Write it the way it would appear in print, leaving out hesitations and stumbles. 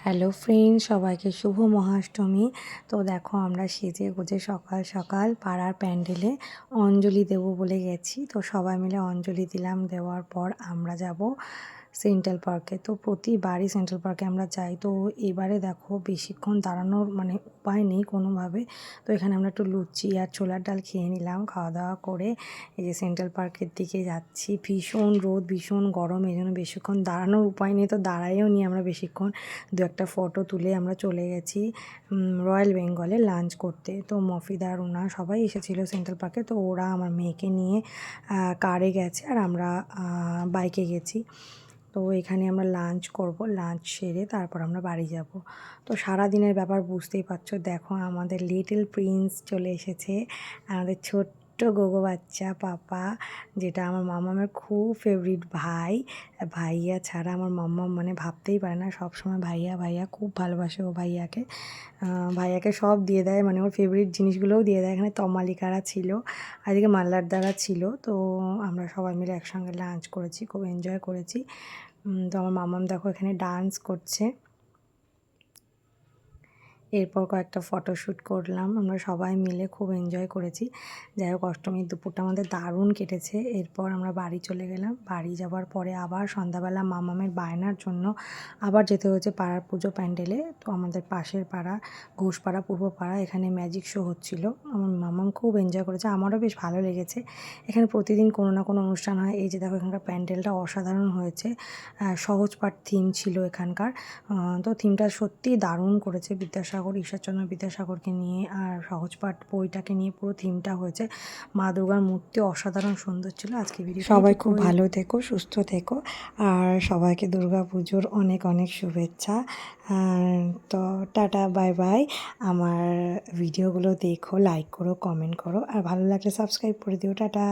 Hello friend, সবাইকে শুভ মহাষ্টমী। তো দেখো আমরা সেজে গুজে সকাল সকাল পাড়ার প্যান্ডেলে অঞ্জলি দেবো বলে গেছি। তো সবাই মিলে অঞ্জলি দিলাম, দেওয়ার পর আমরা যাব সেন্ট্রাল পার্কে। তো প্রতিবারই সেন্ট্রাল পার্কে আমরা যাই। তো এবারে দেখো বেশিক্ষণ দাঁড়ানোর উপায় নেই কোনোভাবে। তো এখানে আমরা একটু লুচি আর ছোলার ডাল খেয়ে নিলাম। খাওয়া দাওয়া করে এই যে সেন্ট্রাল পার্কের দিকে যাচ্ছি। ভীষণ রোদ, ভীষণ গরম, এই জন্য বেশিক্ষণ দাঁড়ানোর উপায় নেই। তো দাঁড়াইও নি আমরা বেশিক্ষণ, দু একটা ফটো তুলে আমরা চলে গেছি রয়্যাল বেঙ্গলে লাঞ্চ করতে। তো মফিদার ওনা সবাই এসেছিলো সেন্ট্রাল পার্কে। তো ওরা আমার মেয়েকে নিয়ে কারে গেছে আর আমরা বাইকে গেছি। তো এখানে আমরা লাঞ্চ করব, লাঞ্চ সেরে তারপর আমরা বাড়ি যাব। তো সারা দিনের ব্যাপার বুঝতেই পারছো। দেখো আমাদের লিটল প্রিন্স চলে এসেছে, আমাদের ছোট্ট গোগো বাচ্চা পাপা, যেটা আমার মামামের খুব ফেভারিট ভাই। ভাইয়া ছাড়া আমার মাম্মাম ভাবতেই পারে না, সব সময় ভাইয়া ভাইয়া খুব ভালোবাসে ও ভাইয়াকে। ভাইয়াকে সব দিয়ে দেয়, ওর ফেভারিট জিনিসগুলোও দিয়ে দেয়। এখানে তমালিকারা ছিল, আজকে মাল্লার দ্বারা ছিল। তো আমরা সবাই মিলে একসঙ্গে লাঞ্চ করেছি, খুব এনজয় করেছি। তো আমার মামাম দেখো এখানে ডান্স করছে। এরপর কয়েকটা ফটোশ্যুট করলাম, আমরা সবাই মিলে খুব এনজয় করেছি। যাই হোক, অষ্টমীর দুপুরটা আমাদের দারুণ কেটেছে। এরপর আমরা বাড়ি চলে গেলাম। বাড়ি যাওয়ার পরে আবার সন্ধ্যাবেলা মামামের বায়নার জন্য আবার যেতে হয়েছে পাড়ার পুজো প্যান্ডেলে। তো আমাদের পাশের পাড়া ঘোষপাড়া পূর্ব পাড়া, এখানে ম্যাজিক শো হচ্ছিলো। আমার মামাম খুব এনজয় করেছে, আমারও বেশ ভালো লেগেছে। এখানে প্রতিদিন কোনো না কোনো অনুষ্ঠান হয়। এই যে দেখো এখানকার প্যান্ডেলটা অসাধারণ হয়েছে, সহজ পাঠ থিম ছিল এখানকার। তো থিমটা সত্যিই দারুণ করেছে ঈশ্বরচন্দ্র বিদ্যাসাগরকে নিয়ে, আর সহজপাঠ বইটাকে নিয়ে পুরো থিমটা হয়েছে। মা দুর্গার মূর্তি অসাধারণ সুন্দর ছিল। আজকে ভিডিও সবাই খুব ভালো থেকো, সুস্থ থেকো, আর সবাইকে দুর্গা পুজোর অনেক অনেক শুভেচ্ছা। তো টাটা, বাই বাই। আমার ভিডিওগুলো দেখো, লাইক করো, কমেন্ট করো, আর ভালো লাগলে সাবস্ক্রাইব করে দিও। টাটা।